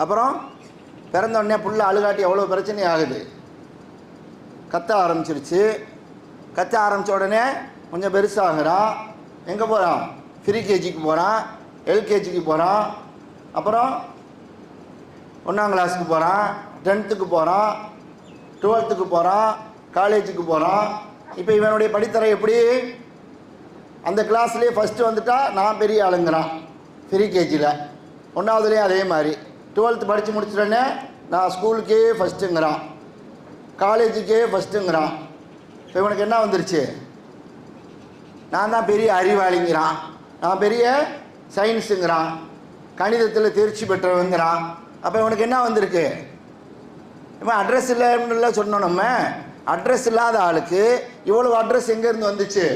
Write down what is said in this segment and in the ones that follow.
அப்புறம் பிறந்தோடனே புள்ள அழுகாட்டி எவ்வளோ பிரச்சனை ஆகுது. கத்த ஆரம்பிச்சிருச்சு. கத்த ஆரம்பித்த உடனே கொஞ்சம் பெருசாகிறான். எங்கே போகிறான்? ப்ரீ கேஜிக்கு போகிறான், எல்கேஜிக்கு போகிறான், அப்புறம் 1ஆம் கிளாஸுக்கு போகிறான், 10th போகிறான், 12th போகிறான், காலேஜுக்கு போகிறான். இப்போ இவனுடைய படித்தரை எப்படி? அந்த கிளாஸ்லேயே ஃபஸ்ட்டு வந்துட்டா நான் பெரிய ஆளுங்கிறான். ப்ரீ கேஜியில் 1ஆவதுலேயும் அதே மாதிரி. 12th படித்து முடிச்சிட்டோன்னே நான் ஸ்கூலுக்கே ஃபஸ்ட்டுங்கிறான், காலேஜுக்கே ஃபஸ்ட்டுங்கிறான். இப்போ இவனுக்கு என்ன வந்துருச்சு? நான் தான் பெரிய அறிவாளிங்கிறான், நான் பெரிய சயின்ஸுங்கிறான், கணிதத்தில் தேர்ச்சி பெற்றவங்கிறான். அப்போ இவனுக்கு என்ன வந்திருக்கு? இப்போ அட்ரஸ் இல்லைன்னு சொன்னோம். நம்ம அட்ரஸ் இல்லாத ஆளுக்கு இவ்வளவு அட்ரஸ் எங்கேருந்து வந்துச்சு?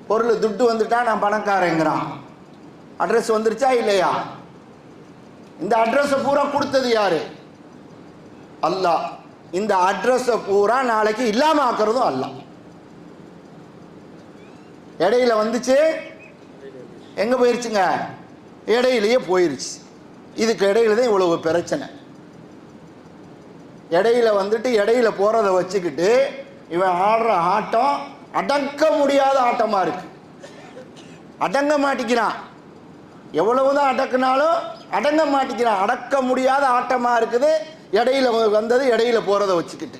பொருள் துட்டு வந்துட்டா நான் பணக்காரங்கிறான். அட்ரஸ் வந்துருச்சா இல்லையா? இந்த அட்ரஸை பூரா கொடுத்தது யாரு? அல்லாஹ். இந்த அட்ரஸை பூரா நாளைக்கு இல்லாமல் ஆக்கிறதும் அல்லாஹ். இடையில வந்துச்சு, எங்கே போயிருச்சுங்க? இடையிலேயே போயிருச்சு. இதுக்கு இடையில தான் இவ்வளவு பிரச்சனை. இடையில வந்துட்டு இடையில போகிறத வச்சுக்கிட்டு இவன் ஆடுற ஆட்டம் அடக்க முடியாத ஆட்டமாக இருக்கு. அடங்க மாட்டிக்கிறான். எவ்வளவுதான் அடக்குனாலும் அடங்க மாட்டிக்கிறான். அடக்க முடியாத ஆட்டமாக இருக்குது. இடையில வந்தது இடையில போகிறத வச்சுக்கிட்டு.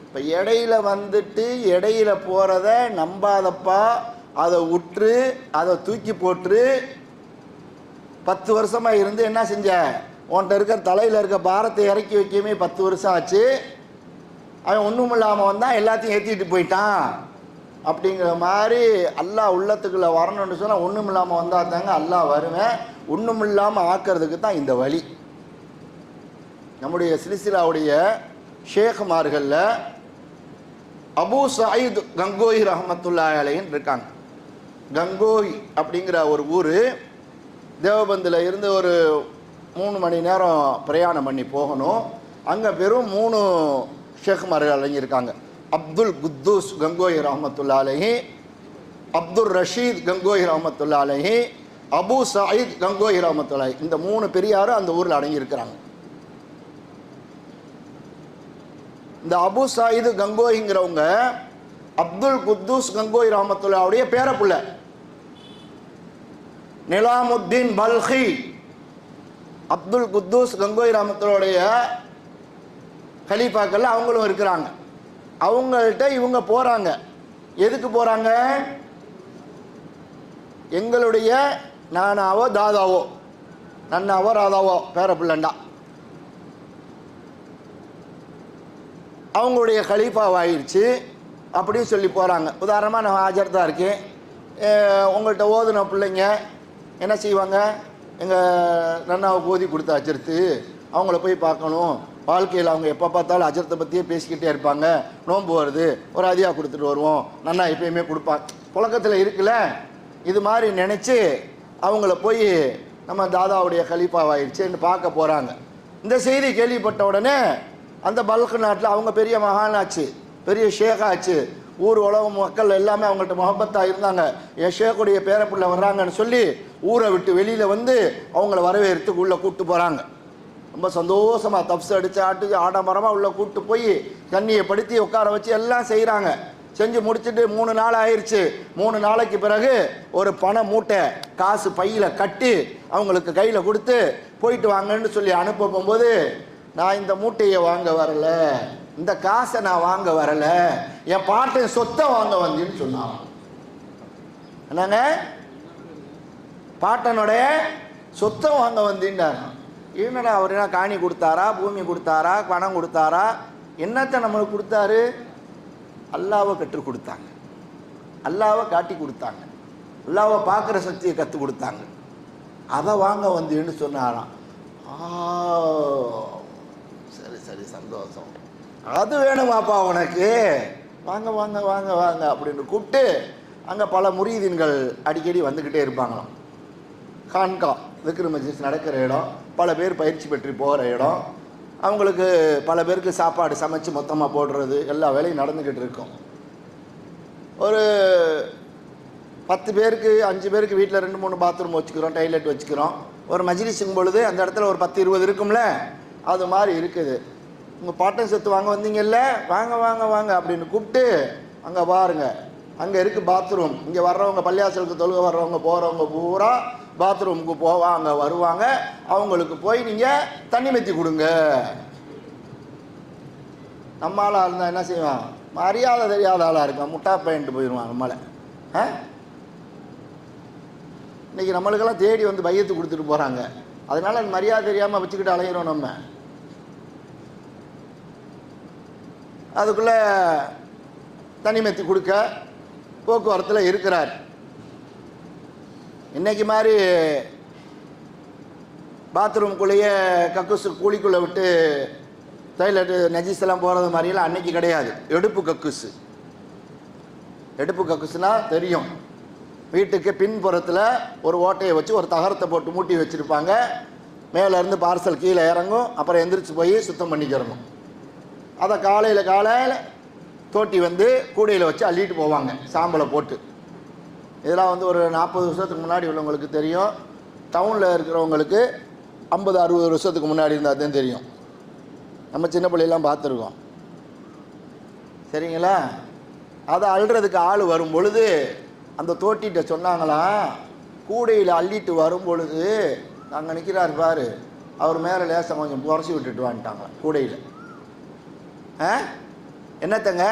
இப்போ இடையில வந்துட்டு இடையில போகிறத நம்பாதப்பா, அதை உற்று அதை தூக்கி போட்டு 10 வருஷமாக இருந்து என்ன செஞ்ச? உன்கிட்ட இருக்க தலையில் இருக்க பாரத்தை இறக்கி வைக்கவே 10 வருஷம் ஆச்சு. அவன் ஒன்றும் இல்லாமல் வந்தான், எல்லாத்தையும் ஏற்றிட்டு போயிட்டான் அப்படிங்கிற மாதிரி. அல்லாஹ் உள்ளத்துக்குள்ளே வரணும்னு சொன்னால் ஒன்றும் இல்லாமல் வந்தால் தாங்க அல்லாஹ் வருவேன். ஒன்றும் இல்லாமல் ஆக்கிறதுக்கு தான் இந்த வழி. நம்முடைய சில்சிலாவுடைய ஷேகுமார்களில் அபு சயீத் கங்கோய் ரஹ்மத்துல்லாஹி அலைஹின்னு இருக்காங்க. கங்கோய் அப்படிங்கிற ஒரு ஊர் தேவபந்தில் இருந்து ஒரு 3 மணி நேரம் பிரயாணம் பண்ணி போகணும். அங்கே வெறும் 3 ஷேகுமார்கள் அடங்கியிருக்காங்க. அப்துல் குத்தூஸ் கங்கோய் ரஹ்மத்துல்லாஹி அலைஹி, அப்துல் ரஷீத் கங்கோய் ரஹ்மத்துல்லாஹி அலைஹி, அபு சயீத் கங்கோய் ரஹ்மத்துல்லாஹி. இந்த 3 பெரியாரும் அந்த ஊரில் அடங்கியிருக்கிறாங்க. இந்த அபு சயீத் கங்கோய்ங்கிறவங்க அப்துல் குத்தூஸ் கங்கோய் ரஹ்மத்துல்லாஹியுடைய பேரப்புள்ள. நிலாமுத்தீன் பல்கி அப்துல் குத்தூஸ் கங்கோய் ரஹ்மத்துல்லாஹியுடைய கலீஃபாக்கள் அவங்களும் இருக்கிறாங்க. அவங்கள்ட்ட இவங்க போகிறாங்க. எதுக்கு போகிறாங்க? எங்களுடைய நானாவோ தாதாவோ, நன்னாவோ ராதாவோ பேரப்பிள்ளண்டா அவங்களுடைய கலீஃபாவாகிடுச்சு அப்படின்னு சொல்லி போகிறாங்க. உதாரணமாக நான் ஆஜர்தான் இருக்கேன். உங்கள்கிட்ட ஓதுன பிள்ளைங்க என்ன செய்வாங்க? எங்கள் நன்னாவுக்கு ஓதி கொடுத்த அஜர்த்து, அவங்கள போய் பார்க்கணும். வாழ்க்கையில் அவங்க எப்போ பார்த்தாலும் அஜரத்தை பற்றியே பேசிக்கிட்டே இருப்பாங்க. நோன்பு வருது, ஒரு அதியா கொடுத்துட்டு வருவோம், நன்னா எப்பயுமே கொடுப்பாங்க, புழக்கத்தில் இருக்குல்ல. இது மாதிரி நினச்சி அவங்கள போய் நம்ம தாதாவுடைய கலீஃபாவாயிடுச்சுன்னு பார்க்க போகிறாங்க. இந்த செய்தி கேள்விப்பட்ட உடனே அந்த பல்க் நாட்டில் அவங்க பெரிய மகானாச்சு, பெரிய ஷேகாச்சு, ஊர் உலகம் மக்கள் எல்லாமே அவங்கள்ட்ட முகப்பத்தாக இருந்தாங்க. என் ஷேக்குடைய பேரப்புள்ள வர்றாங்கன்னு சொல்லி ஊரை விட்டு வெளியில் வந்து அவங்கள வரவேற்று உள்ளே கூப்பிட்டு போகிறாங்க. ரொம்ப சந்தோஷமாக தப்ஸ் அடித்து ஆட்டு ஆடம்பரமாக உள்ளே கூப்பிட்டு போய் கண்ணியை படுத்தி உட்கார வச்சு எல்லாம் செய்கிறாங்க. செஞ்சு முடிச்சுட்டு 3 நாள் ஆயிடுச்சு. 3 நாளைக்கு பிறகு ஒரு பண மூட்டை காசு பையில் கட்டி அவங்களுக்கு கையில் கொடுத்து போயிட்டு வாங்கன்னு சொல்லி அனுப்ப போகும்போது, நான் இந்த மூட்டையை வாங்க வரலை, இந்த காசை நான் வாங்க வரலை, என் பாட்டன் சொத்தை வாங்க வந்தேன்னு சொன்னான். என்னங்க? பாட்டனுடைய சொத்தை வாங்க வந்தீன்றாங்க. என்னடா அவர் என்ன காணி கொடுத்தாரா, பூமி கொடுத்தாரா, பணம் கொடுத்தாரா, என்னத்தை நம்மளுக்கு கொடுத்தாரு? அல்லாவை கற்றுக் கொடுத்தாங்க, அல்லாவை காட்டி கொடுத்தாங்க, அல்லாவை பார்க்குற சக்தியை கற்றுக் கொடுத்தாங்க. அதை வாங்க வந்தேன்னு சொன்னாராம். சரி சரி சந்தோஷம், அது வேணுமாப்பா உனக்கு, வாங்க வாங்க வாங்க வாங்க அப்படின்னு கூப்பிட்டு அங்கே பல முரீதீன்கள் அடிக்கடி வந்துக்கிட்டே இருப்பாங்களாம். கான்கா விக்ர மஜ்லிஸ் நடக்கிற இடம், பல பேர் பயிற்சி பெற்று போகிற இடம், அவங்களுக்கு பல பேருக்கு சாப்பாடு சமைச்சு மொத்தமாக போடுறது எல்லா வேலையும் நடந்துக்கிட்டு இருக்கும். ஒரு 10 பேருக்கு 5 பேருக்கு வீட்டில் 2-3 பாத்ரூம் வச்சுக்கிறோம், டாய்லெட் வச்சுக்கிறோம். ஒரு மஜ்லிஸுங்கும் பொழுது அந்த இடத்துல ஒரு 10-20 இருக்கும்ல, அது மாதிரி இருக்குது. உங்கள் பாட்டன் சொத்து வாங்க வந்தீங்கல்ல, வாங்க வாங்க வாங்க அப்படின்னு கூப்பிட்டு அங்கே பாருங்கள், அங்கே இருக்குது பாத்ரூம். இங்கே வர்றவங்க பள்ளியாசலுக்கு தொழுக வர்றவங்க போகிறவங்க பூரா பாத்ரூமுக்கு போவாங்க வருவாங்க. அவங்களுக்கு போய் நீங்கள் தண்ணி மெத்தி கொடுங்க. நம்மளாக இருந்தால் என்ன செய்வான்? மரியாதை தெரியாத ஆளாக இருக்கான், முட்டா பையன்ட்டு போயிடுவான் நம்மளை. இன்றைக்கி நம்மளுக்கெல்லாம் தேடி வந்து பையத்து கொடுத்துட்டு போகிறாங்க. அதனால் அந்த மரியாதை தெரியாமல் வச்சுக்கிட்டு அலைகிறோம் நம்ம. அதுக்குள்ளே தண்ணி மெத்தி கொடுக்க போக்குவரத்தில் இருக்கிறார். இன்றைக்கி மாதிரி பாத்ரூம்குள்ளேயே கக்கூசு கூலிக்குள்ளே விட்டு டாய்லெட்டு நஜீஸ்லாம் போகிறது மாதிரியெல்லாம் அன்னைக்கு கிடையாது. எடுப்பு கக்கூசு. எடுப்பு கக்கூசுனா தெரியும், வீட்டுக்கு பின்புறத்தில் ஒரு ஓட்டையை வச்சு ஒரு தகரத்தை போட்டு மூட்டி வச்சுருப்பாங்க. மேலேருந்து பார்சல் கீழே இறங்கும், அப்புறம் எந்திரிச்சு போய் சுத்தம் பண்ணிக்கிறணும். அதை காலையில் தோட்டி வந்து கூடையில் வச்சு அள்ளிட்டு போவாங்க சாம்பலை போட்டு. இதெல்லாம் வந்து ஒரு 40 வருஷத்துக்கு முன்னாடி உள்ளவங்களுக்கு தெரியும். டவுனில் இருக்கிறவங்களுக்கு 50-60 வருஷத்துக்கு முன்னாடி இருந்தால் தான் தெரியும். நம்ம சின்ன பிள்ளையெல்லாம் பார்த்துருக்கோம். சரிங்களா? அதை அள்ளுறதுக்கு ஆள் வரும் பொழுது அந்த தோட்டிகிட்ட சொன்னாங்களாம், கூடையில் அள்ளிட்டு வரும் பொழுது அங்கே நிற்கிறார் பாரு, அவர் மேலே லேசம் கொஞ்சம் குறைச்சி விட்டுட்டு வந்துட்டாங்க கூடையில். என்னத்தங்க?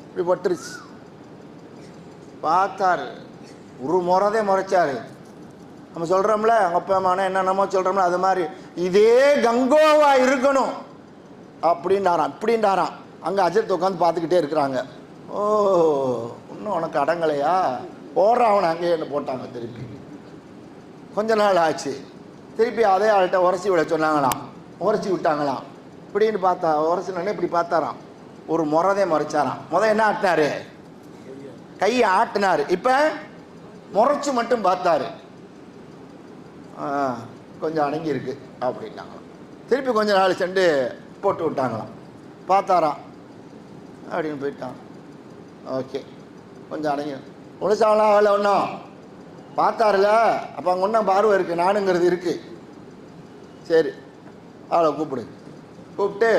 இப்படி பட்டுருச்சு. பார்த்தாரு, ஒரு முறதே முறைச்சாரு. நம்ம சொல்கிறோம்ல, அவங்க அப்பா அம்மானா என்னென்னமோ சொல்கிறோம்ல, அது மாதிரி இதே கங்கோவா இருக்கணும் அப்படின்றாராம். இப்படின்றாராம். அங்கே அஜர்த்து உட்காந்து பார்த்துக்கிட்டே இருக்கிறாங்க. ஓ, இன்னும் உனக்கு அடங்கலையா? ஓடுறான் அவனை. அங்கேயே என்ன போட்டாங்க. திருப்பி கொஞ்ச நாள் ஆச்சு. திருப்பி அதே ஆள்கிட்ட உரசி விட சொன்னாங்களாம். உரசி விட்டாங்களாம். இப்படின்னு பார்த்தா உரசினே இப்படி பார்த்தாராம். ஒரு முறதே முறைச்சாராம். என்ன ஆட்டினாரு? கையை ஆட்டினார். இப்போ முறைச்சி மட்டும் பார்த்தாரு. கொஞ்சம் அடங்கி இருக்கு அப்படின்னாங்களாம். திருப்பி கொஞ்ச நாள் சென்று போட்டு விட்டாங்களாம். பார்த்தாராம் அப்படின்னு போயிட்டான். ஓகே, கொஞ்சம் அடங்கி ஒன்றும் ஆகலை. ஒன்றும் பார்த்தாருல, அப்போ அங்கே ஒன்றும் பார்வை இருக்குது, நானுங்கிறது இருக்குது. சரி, ஆளை கூப்பிட்டு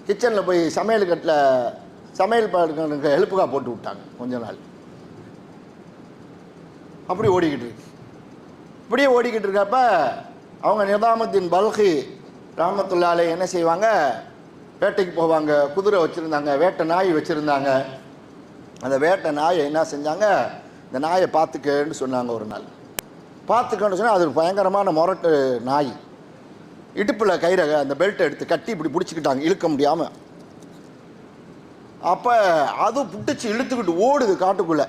கிச்சனில் போய் சமையல் கட்டில் சமையல் பாடுக்கு ஹெல்ப்புக்காக போட்டு விட்டாங்க. கொஞ்ச நாள் அப்படி ஓடிக்கிட்டு இருக்கு. இப்படியே ஓடிக்கிட்டு இருக்கப்ப அவங்க நிதாமத்தின் பல்கி ராமத்துல்லாலே என்ன செய்வாங்க? வேட்டைக்கு போவாங்க. குதிரை வச்சுருந்தாங்க, வேட்டை நாய் வச்சுருந்தாங்க. அந்த வேட்டை நாயை என்ன செஞ்சாங்க? இந்த நாயை பார்த்துக்கன்னு சொன்னாங்க. ஒரு நாள் பார்த்துக்கன்னு சொன்னால் அது பயங்கரமான முரட்டு நாய். இடுப்பில் கயிறை அந்த பெல்ட்டை எடுத்து கட்டி இப்படி பிடிச்சிக்கிட்டாங்க, இழுக்க முடியாமல். அப்போ அது புட்டிச்சு இழுத்துக்கிட்டு ஓடுது காட்டுக்குள்ளே.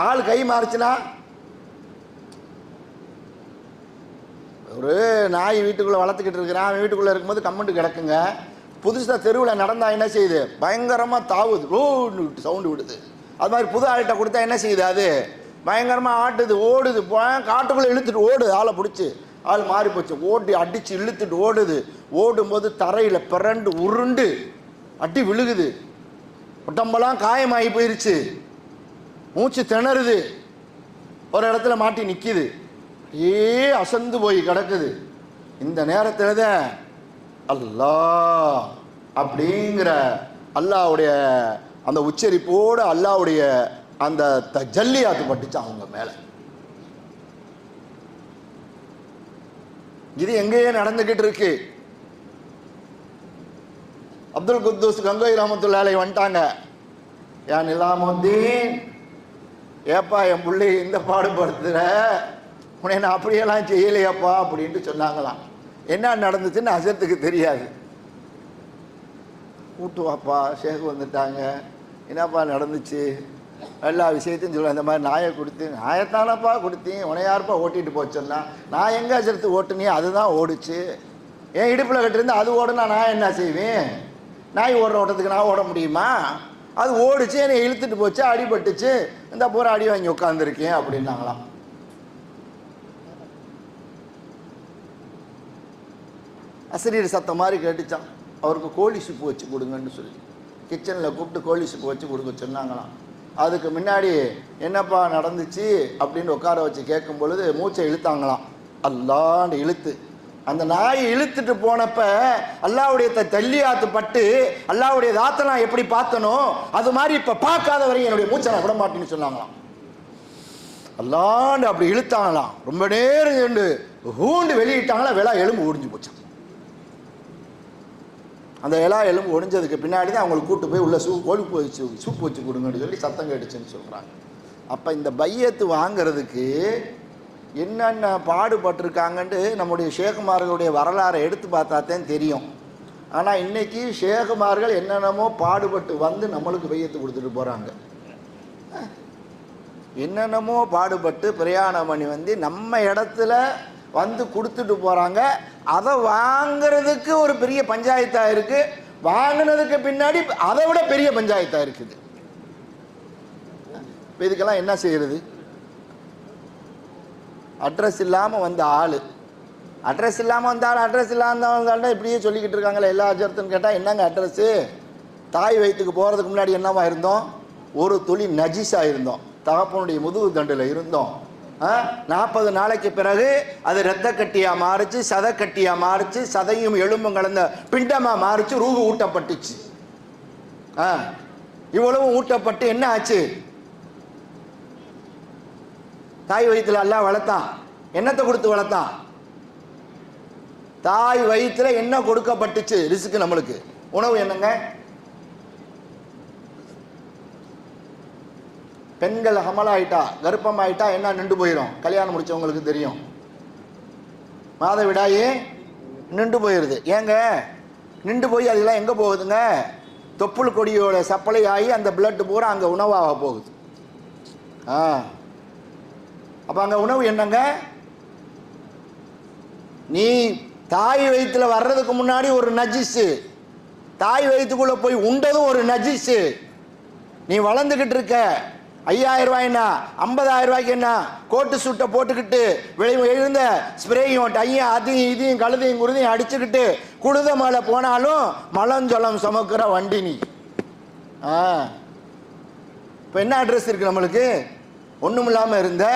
ஆள் கை மாறிச்சுன்னா, ஒரு நாய் வீட்டுக்குள்ளே வளர்த்துக்கிட்டு இருக்கிறான். அவன் வீட்டுக்குள்ளே இருக்கும்போது கம்மண்டு கிடக்குங்க. புதுசாக தெருவில் நடந்தால் என்ன செய்யுது? பயங்கரமாக தாவுது, ரோடு சவுண்டு விடுது. அது மாதிரி புது ஆள்கிட்ட கொடுத்தா என்ன செய்யுது? அது பயங்கரமாக ஆட்டுது, ஓடுது. காட்டுக்குள்ளே இழுத்துட்டு ஓடுது. ஆளை பிடிச்சி ஆள் மாறி போச்சு. ஓடி அடித்து இழுத்துட்டு ஓடுது. ஓடும்போது தரையில் பிறண்டு உருண்டு அடி விழுகுது. உடம்பெல்லாம் காயமாகி போயிருச்சு. மூச்சு திணறுது. ஒரு இடத்துல மாட்டி நிற்கிது. அசந்து போய் கிடக்குது. இந்த நேரத்தில் தான் அல்லாஹ் அப்படிங்கிற அல்லாஹ்வுடைய அந்த உச்சரிப்போடு அல்லாஹ்வுடைய அந்த தஜல்லியாத்து பட்டுச்சு அவங்க மேலே. இது எங்கேயே நடந்துக்கிட்டு இருக்கு. அப்துல் குத்தூஸ் கங்கோய் ரஹ்மத்துல்லாஹி வந்துட்டாங்க. ஏன் நிலாமுத்தீன், ஏப்பா என் பிள்ளை இந்த பாடுபடுத்துற, உன்னை நான் அப்படியெல்லாம் செய்யலையாப்பா அப்படின்ட்டு சொன்னாங்களாம். என்ன நடந்துச்சுன்னு அசத்துக்கு தெரியாது. கூட்டுவாப்பா, ஷேக் வந்துட்டாங்க, என்னப்பா நடந்துச்சு, எல்லா விஷயத்தையும் சொல்ல. இந்த மாதிரி நாயை கொடுத்து, நாயத்தானப்பா கொடுத்தீங்க, உன்னை யாருப்பா ஓட்டிகிட்டு போச்சோன்னா, நான் எங்கே அசத்து ஓட்டுனே அதுதான் ஓடிச்சு. என் இடுப்பில் கட்டிருந்து அது ஓடுனா நான் என்ன செய்வேன்? நாய் ஓடுற ஓட்டத்துக்கு நான் ஓட முடியுமா? அது ஓடிச்சு, என்னை இழுத்துட்டு போச்சு, அடிபட்டுச்சு, இந்த பூரா அடி வாங்கி உட்காந்துருக்கேன் அப்படின்னாங்களாம். அசிரியர் சத்தம் மாதிரி கேட்டுச்சான். அவருக்கு கோழி சூப்பு வச்சு கொடுங்கன்னு சொல்லி கிச்சனில் கூப்பிட்டு கோழி சூப்பு வச்சு கொடுக்க சொன்னாங்களாம். அதுக்கு முன்னாடி என்னப்பா நடந்துச்சு அப்படின்னு உட்கார வச்சு கேட்கும் பொழுது மூச்சை இழுத்தாங்களாம், அல்லாண்டு இழுத்து. அந்த நாயை இழுத்துட்டு போனப்ப அல்லாவுடைய தள்ளியாத்து பட்டு அல்லாவுடைய தாத்தை நான் எப்படி பார்த்தனோ அது மாதிரி இப்ப பார்க்காத வரையும் என்னுடைய மூச்சை நான் விட மாட்டேன்னு சொன்னாங்களாம். அல்லாண்டு அப்படி இழுத்தாங்களாம். ரொம்ப நேரம் ஹூண்டு வெளியிட்டாங்களா, விழா எலும்பு ஒடிஞ்சு போச்சான். அந்த எல்லா எலும்பு ஒடிஞ்சதுக்கு பின்னாடி தான் அவங்களுக்கு கூட்டு போய் உள்ள கொழுப்பு வச்சு சூப்பு வச்சு கொடுங்கன்னு சொல்லி சத்தம் கேட்டுச்சுன்னு சொல்றாங்க. அப்ப இந்த பையத்து வாங்கிறதுக்கு என்னென்ன பாடுபட்டிருக்காங்கன்ட்டு நம்முடைய ஷேகுமார்களுடைய வரலாறை எடுத்து பார்த்தாத்தான் தெரியும். ஆனால் இன்னைக்கு ஷேகுமார்கள் என்னென்னமோ பாடுபட்டு வந்து நம்மளுக்கு பையத்து கொடுத்துட்டு போகிறாங்க. என்னென்னமோ பாடுபட்டு பிரயாணம் பண்ணி வந்து நம்ம இடத்துல வந்து கொடுத்துட்டு போகிறாங்க. அதை வாங்கிறதுக்கு ஒரு பெரிய பஞ்சாயத்தாக இருக்குது, வாங்கினதுக்கு பின்னாடி அதை விட பெரிய பஞ்சாயத்தாக இருக்குது. இப்போ இதுக்கெல்லாம் என்ன செய்கிறது? அட்ரஸ் இல்லாமல் வந்த ஆள், அட்ரஸ் இல்லாமல் வந்தாலும் அட்ரஸ் இல்லாமல் இப்படியே சொல்லிக்கிட்டு இருக்காங்களே எல்லா அஜர்த்துன்னு கேட்டால் என்னங்க அட்ரஸ்ஸு? தாய் வயிற்றுக்கு போகிறதுக்கு முன்னாடி என்னவா இருந்தோம்? ஒரு துளி நஜீஸாக இருந்தோம், தகப்பனுடைய முதுகு தண்டில் இருந்தோம். 40 நாளைக்கு பிறகு அது இரத்த கட்டியாக மாறிச்சு, சத கட்டியாக மாறிச்சு, சதையும் எலும்பும் கலந்த பிண்டமாக மாறிச்சு, ரூகு ஊட்டப்பட்டுச்சு. இவ்வளவு ஊட்டப்பட்டு என்ன ஆச்சு? தாய் வயிற்றுல எல்லாம் வளர்த்தான். என்னத்தை கொடுத்து வளர்த்தான்? தாய் வயிற்றுல என்ன கொடுக்கப்பட்டுச்சு? ரிஸ்க். நம்மளுக்கு உணவு என்னங்க? பெண்கள் ஹமலாயிட்டா, கர்ப்பம் ஆயிட்டா என்ன நின்று போயிடும். கல்யாணம் முடிச்சவங்களுக்கு தெரியும், மாதவிடாயே நின்று போயிடுது. ஏங்க நின்று போய் அதெல்லாம் எங்கே போகுதுங்க? தொப்புள் கொடியோட சப்ளை ஆகி அந்த பிளட் பூரா அங்கே உணவாக போகுது. அப்போ அங்கே உணவு என்னங்க? நீ தாய் வயிற்றுல வர்றதுக்கு முன்னாடி ஒரு நஜிஸு, தாய் வயிற்றுக்குள்ளே போய் உண்டதும் ஒரு நஜிஸு. நீ வளர்ந்துக்கிட்டு இருக்க, 5000 ரூபாய்னா 50,000 ரூபாய்க்கு என்ன கோட்டு சூட்டை போட்டுக்கிட்டு எழுந்த ஸ்ப்ரேயும் டையும் அதையும் இதையும் கழுதையும் குருதையும் அடிச்சுக்கிட்டு குடுத மலை போனாலும் மலஞ்சொலம் சுமக்கிற வண்டி நீ. இப்போ என்ன அட்ரஸ் இருக்கு நம்மளுக்கு? ஒன்றும் இல்லாமல் இருந்த,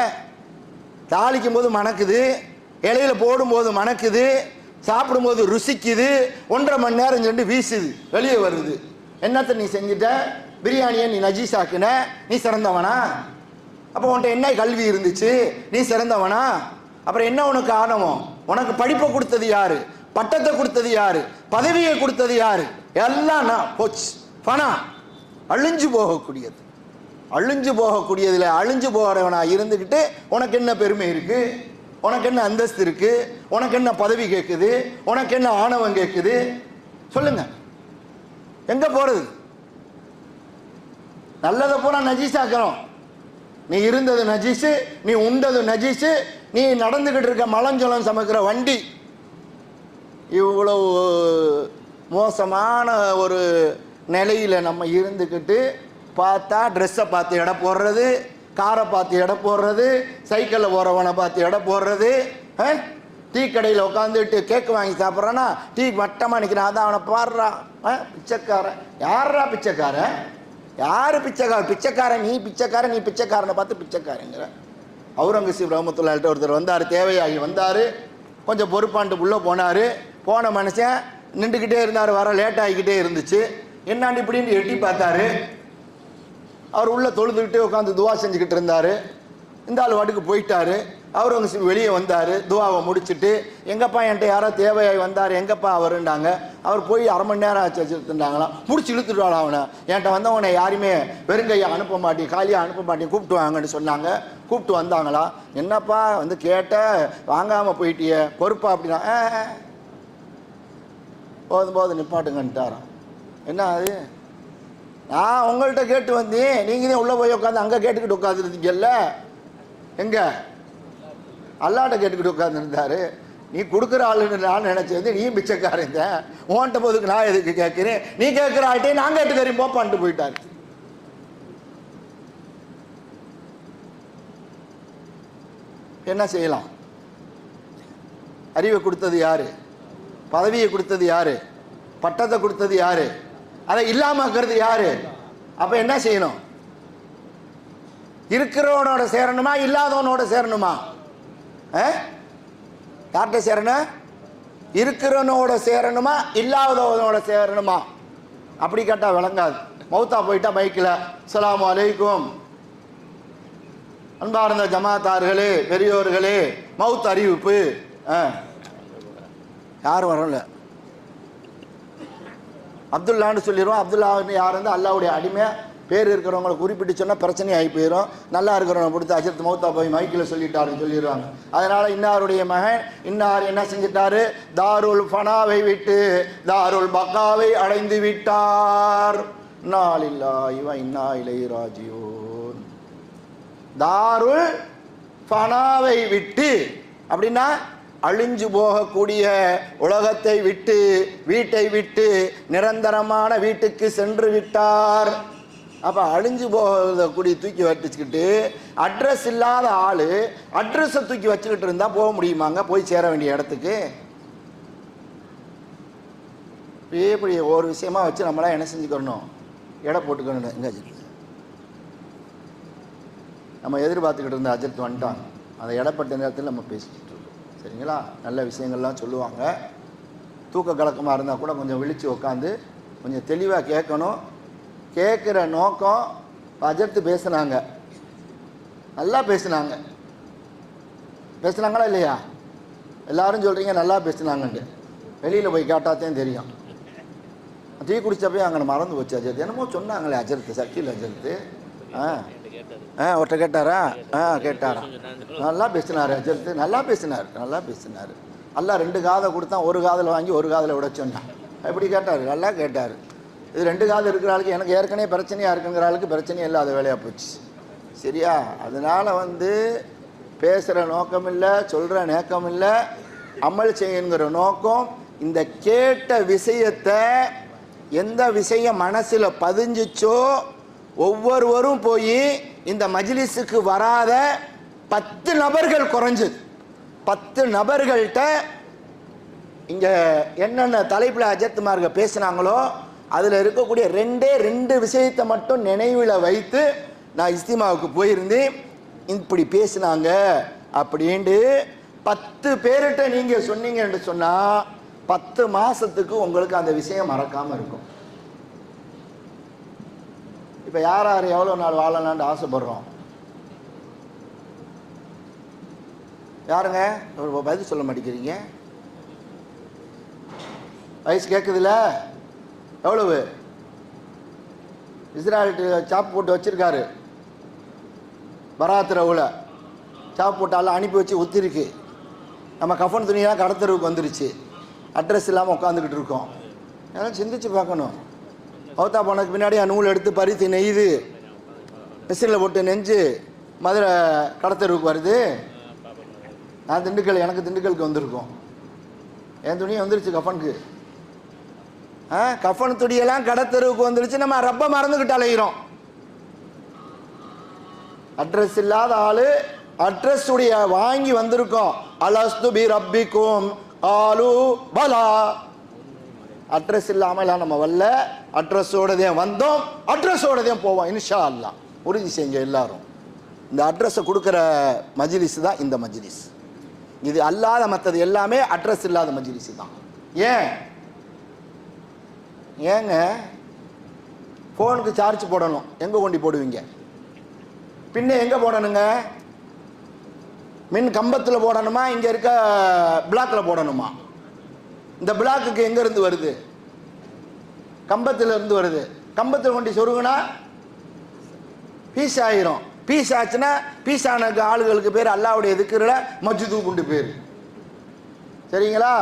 தாளிக்கும் போது மணக்குது, இலையில போடும்போது மணக்குது, சாப்பிடும்போது ருசிக்குது, 1.5 மணி நேரம் சென்று வீசுது, வெளியே வருது. என்னத்தை நீ செஞ்சுட்ட? பிரியாணியை நீ நஜீஸாக்குன, நீ சிறந்தவனா? அப்போ உன்ட்ட என்ன கல்வி இருந்துச்சு? நீ சிறந்தவனா? அப்புறம் என்ன உனக்கு ஆணவம்? உனக்கு படிப்பை கொடுத்தது யாரு? பட்டத்தை கொடுத்தது யாரு? பதவியை கொடுத்தது யாரு? எல்லாம் போச்சு. பணம் அழிஞ்சு போகக்கூடியது, அழிஞ்சு போகக்கூடியதுல அழிஞ்சு போகிறவனா இருந்துக்கிட்டு உனக்கு என்ன பெருமை இருக்கு? உனக்கு என்ன அந்தஸ்து இருக்கு? உனக்கு என்ன பதவி கேட்குது? உனக்கு என்ன ஆணவம் கேட்குது? சொல்லுங்க, எங்க போறது? நல்லதை பூரா நஜீஸாக்கிறோம். நீ இருந்தது நஜீஸு, நீ உண்டது நஜீஸு, நீ நடந்துகிட்டு இருக்க மலஞ்சொலம் சமைக்கிற வண்டி. இவ்வளவு மோசமான ஒரு நிலையில நம்ம இருந்துக்கிட்டு பார்த்தா ட்ரெஸ்ஸை பார்த்து எடை போடுறது, காரை பார்த்து எடை போடுறது, சைக்கிளில் போகிறவனை பார்த்து எடை போடுறது, டீ கடையில் உட்காந்துட்டு கேக்கு வாங்கி சாப்பிட்றான்னா டீ மட்டமாக நிற்கிறான், அதான் அவனை பாடுறான் பிச்சைக்காரன். யாரா பிச்சைக்காரன்? யார் பிச்சைக்காரன்? பிச்சைக்காரன் நீ, பிச்சைக்காரன் நீ, பிச்சைக்காரனை பார்த்து பிச்சைக்காரங்கிற. அவுரங்கசீப் ரஹ்மத்துல்லாஹி ஒருத்தர் வந்தார், தேவையாகி வந்தார், கொஞ்சம் பொறுப்பான்ட்டு உள்ளே போனார். போன மனுஷன் நின்றுக்கிட்டே இருந்தார், வர லேட் ஆகிக்கிட்டே இருந்துச்சு. என்னாண்டு இப்படின்னு எட்டி பார்த்தாரு. அவர் உள்ள தொழுதுகிட்டே உட்காந்து துவா செஞ்சுக்கிட்டு இருந்தார். இந்த ஆள் வாட்டுக்கு போயிட்டாரு. அவுரங்கசீப் வெளியே வந்தார், துவாவை முடிச்சுட்டு, எங்கப்பா என்கிட்ட யாரோ தேவையாகி வந்தார், எங்கப்பா அவருண்டாங்க. அவர் போய் 1/2 மணி நேரம் ஆச்சு வச்சுருந்தாங்களாம். முடிச்சு இழுத்துட்டாள் அவனை. என்கிட்ட வந்தவனை யாருமே வெறுங்கையை அனுப்ப மாட்டேன், காலியாக அனுப்ப மாட்டேன், கூப்பிட்டு வாங்கன்னு சொன்னாங்க. கூப்பிட்டு வந்தாங்களா? என்னப்பா வந்து கேட்ட, வாங்காமல் போயிட்டிய, பொறுப்பா அப்படின்னா போதும் நிப்பாட்டுங்கன்ட்டாரான். என்ன அது? நான் உங்கள்கிட்ட கேட்டு வந்தேன், நீங்கள் தான் உள்ளே போய் உட்காந்து அங்கே கேட்டுக்கிட்டு உட்காந்துருந்தீங்கல்ல. எங்கே? அல்லாட்ட கேட்டுக்கிட்டு உட்காந்துருந்தாரு. நீ கொடுக்குற ஆளுன்னு நான் நினச்சது, நீ பிச்சைக்காரன் தான். உன்கிட்ட போதுக்கு நான் எதுக்கு கேட்குறேன்? நீ கேட்குற ஆள்கிட்டே நான் கேட்டுக்கிறேன் போப்பான்ட்டு போயிட்டாரு. என்ன செய்யலாம்? அறிவை கொடுத்தது யாரு? பதவியை கொடுத்தது யாரு? பட்டத்தை கொடுத்தது யாரு? அதை இல்லாமக்கிறது யாரு? அப்ப என்ன செய்யணும்? இருக்கிறவனோட சேரணுமா இல்லாதவனோட சேரணுமா? யார்கிட்ட சேரணும்? இருக்கிறவனோட சேரணுமா இல்லாதவனோட சேரணுமா? அப்படி கேட்டால் விளங்காது. மௌத்தா போயிட்டா பைக்கில் அஸ்ஸலாமு அலைக்கும், அன்பார்ந்த ஜமாத்தார்களே, பெரியோர்களே, மவுத் அறிவிப்பு, யாரும் வரல. அப்துல்லான்னு சொல்லிடுவோம். அப்துல்லான்னு யார் வந்து அல்லாவுடைய அடிமை பேர் இருக்கிறவங்களை குறிப்பிட்டு சொன்னால் பிரச்சனை ஆகி போயிடும். நல்லா இருக்கிறவங்க கொடுத்து அஜரத் மௌத்தா போய் மைக்கில் சொல்லிட்டாருன்னு சொல்லிடுவாங்க. அதனால் இன்னாருடைய மகன் இன்னார் என்ன செஞ்சிட்டாரு? தாருல் ஃபனாவை விட்டு தாருல் பக்காவை அடைந்து விட்டார். இன்னா லில்லாஹி வ இன்னா இலைஹி ராஜிஊன். தாருல் ஃபனாவை விட்டு அப்படின்னா அழிஞ்சு போகக்கூடிய உலகத்தை விட்டு, வீட்டை விட்டு நிரந்தரமான வீட்டுக்கு சென்று விட்டார். அப்போ அழிஞ்சு போகக்கூடிய தூக்கி வச்சுக்கிட்டு அட்ரஸ் இல்லாத ஆள் அட்ரஸை தூக்கி வச்சுக்கிட்டு இருந்தால் போக முடியுமாங்க? போய் சேர வேண்டிய இடத்துக்கு. இப்படி ஒரு விஷயமா வச்சு நம்மளாம் என்ன செஞ்சுக்கணும்? எடை போட்டுக்கணும். எங்கே நம்ம எதிர்பார்த்துக்கிட்டு இருந்த அஜத் வந்துட்டாங்க. அந்த இடப்பட்ட நேரத்தில் நம்ம பேசிக்கிட்டு இருக்கோம். சரிங்களா? நல்ல விஷயங்கள்லாம் சொல்லுவாங்க. தூக்க கலக்கமாக இருந்தால் கூட கொஞ்சம் விழித்து உட்காந்து கொஞ்சம் தெளிவாக கேட்கணும். கேட்குற நோக்கம், அஜர்த்து பேசுனாங்க, நல்லா பேசுனாங்க. பேசுனாங்களா இல்லையா? எல்லாரும் சொல்கிறீங்க நல்லா பேசுனாங்கன்ட்டு. வெளியில் போய் கேட்டாத்தான் தெரியும். டீ குடித்தப்பே அங்கே மறந்து போச்சு. அஜர்த்து என்னமோ சொன்னாங்களே அஜர்த்து, சக்கில் அஜர்த்து. ஒருத்த கேட்டாரா? கேட்டாரா? நல்லா பேசினார் அஜர்த்து, நல்லா பேசினார், நல்லா பேசினார். நல்லா 2 காதை கொடுத்தா, ஒரு காதில் வாங்கி ஒரு காதில் விட சொன்னான். எப்படி கேட்டார்? நல்லா கேட்டார். இது 2 காது இருக்கிற ஆளுக்கு எனக்கு ஏற்கனவே பிரச்சனையாக இருக்குங்கிற ஆளுக்கு பிரச்சனையே இல்லாத வேலையாக போச்சு. சரியா? அதனால் பேசுகிற நோக்கம் இல்லை, சொல்கிற நோக்கம் இல்லை, அமல் செய்யுங்கிற நோக்கம். இந்த கேட்ட விஷயத்தை எந்த விஷயம் மனசில் பதிஞ்சிச்சோ ஒவ்வொருவரும் போய் இந்த மஜ்லிஸுக்கு வராத 10 நபர்கள் குறைஞ்சது. 10 நபர்கள்ட்ட இங்கே என்னென்ன தலைப்பில் அஜத்துமார்கள் பேசுனாங்களோ அதில் இருக்கக்கூடிய 2 விஷயத்தை மட்டும் நினைவில் வைத்து நான் இஸ்திமாவுக்கு போயிருந்தேன். இப்படி பேசினாங்க அப்படின்ட்டு 10 பேர்கிட்ட நீங்கள் சொன்னீங்கன்னு சொன்னால் 10 மாதத்துக்கு உங்களுக்கு அந்த விஷயம் மறக்காமல் இருக்கும். இப்போ யார் யார் எவ்வளோ நாள் வாழலான்னு ஆசைப்படுறோம்? யாருங்க பதில் சொல்ல மாட்டேங்கிறீங்க? வயசு கேட்குதுல்ல? எவ்வளவு? இஸ்ராயல் சாப்பு போட்டு வச்சிருக்காரு. பராத்திரவுல சாப்பு போட்டாலும் அனுப்பி வச்சு ஒத்திருக்கு. நம்ம கஃபன் துணியெல்லாம் கடத்தருவுக்கு வந்துருச்சு. அட்ரஸ் இல்லாமல் உட்காந்துக்கிட்டு இருக்கோம். அதெல்லாம் சிந்திச்சு பார்க்கணும். மௌத்தா போனதுக்கு பின்னாடி நூல் எடுத்து பருத்தி நெய்து மிஷினில் போட்டு நெஞ்சு மதுரை கடத்தருவுக்கு வருது. நான் திண்டுக்கல், எனக்கு திண்டுக்கலுக்கு வந்திருக்கோம். என் துணியை வந்துருச்சு கஃபனுக்கு. கஃபன் துணியெல்லாம் கடத்தருவுக்கு வந்துருச்சு. நம்ம ரப்ப மறந்துக்கிட்டு அலைகிறோம். அட்ரஸ் இல்லாத ஆளு அட்ரஸ் உடைய வாங்கி வந்திருக்கோம். அலஸ்து பி ரப்பிக்கும் ஆலு பலா. அட்ரஸ் இல்லாமல் நம்ம வரல, அட்ரஸோடதே வந்தோம், அட்ரஸோடதே போவோம் இன்ஷா அல்லாஹ். உறுதி செய்யுங்க எல்லாரும். இந்த அட்ரஸை கொடுக்குற மஜ்லிஸ் தான் இந்த மஜ்லிஸ். இது அல்லாத மற்றது எல்லாமே அட்ரஸ் இல்லாத மஜ்லிஸ் தான். ஏங்க ஃபோனுக்கு சார்ஜ் போடணும், எங்கே கொண்டு போடுவீங்க? பின்ன எங்கே போடணுங்க? மின் கம்பத்தில் போடணுமா, இங்கே இருக்க பிளாக்கில் போடணுமா? இந்த பிளாக்குக்கு எங்கேருந்து வருது? கம்பத்தில் இருந்து வருது. கம்பத்தில் கொண்டு சொருகுனா பீஸ் ஆயிரும். பீஸ் ஆச்சுன்னா பீஸ் ஆன ஆளுகளுக்கு பேர் அல்லாவுடைய எதுக்குற மஜ்து குண்டு பேர். சரிங்களா?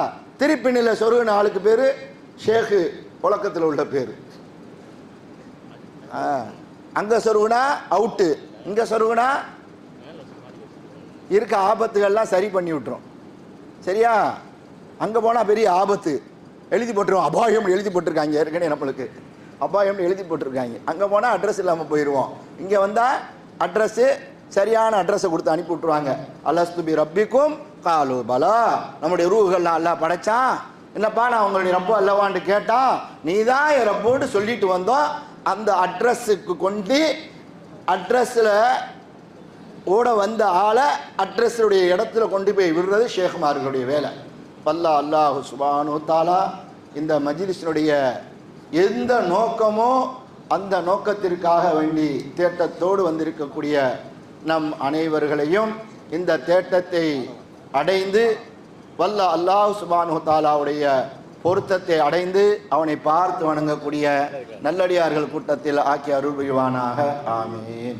திருப்பினில் சொருகுன ஆளுக்கு பேர் ஷேக்கு, புழக்கத்தில் உள்ள பேர். அங்கே சொருகுனா அவுட்டு, இங்கே சொருகுனா இருக்க ஆபத்துகள்லாம் சரி பண்ணி விட்டுரும். சரியா? அங்கே போனால் பெரிய ஆபத்து எழுதி போட்டுருவோம். அபாயம் எழுதி போட்டிருக்காங்க ஏற்கனவே, நம்மளுக்கு அபாயம் எழுதி போட்டிருக்காங்க. அங்கே போனால் அட்ரஸ் இல்லாமல் போயிடுவோம். இங்கே வந்தால் அட்ரஸ்ஸு சரியான அட்ரஸை கொடுத்து அனுப்பி விட்ருவாங்க. அலஸ்து பி ரப்பிக்கும் காலு பலா. நம்முடைய ரூஹுகள்லாம் அல்லாஹ் படைச்சான். என்னப்பா நான் உங்களுடைய ரப்பு அல்லவான்னு கேட்டான். நீ தான் என் ரப்போன்னு சொல்லிட்டு வந்தோம். அந்த அட்ரஸுக்கு கொண்டு அட்ரஸில் ஓட வந்த ஆளை அட்ரஸுடைய இடத்துல கொண்டு போய் விடுறது ஷேகுமார்களுடைய வேலை. பல்லா அல்லாஹு சுப்ஹானஹு தஆலா இந்த மஜ்லிஸினுடைய எந்த நோக்கமோ அந்த நோக்கத்திற்காக வேண்டி தேட்டத்தோடு வந்திருக்கக்கூடிய நம் அனைவர்களையும் இந்த தேட்டத்தை அடைந்து வல்ல அல்லாஹ் சுப்ஹானஹு தஆலாவுடைய பொருத்தத்தை அடைந்து அவனை பார்த்து வணங்கக்கூடிய நல்லடியார்கள் கூட்டத்தில் ஆக்கி அருள் புரிவானாக. ஆமீன்.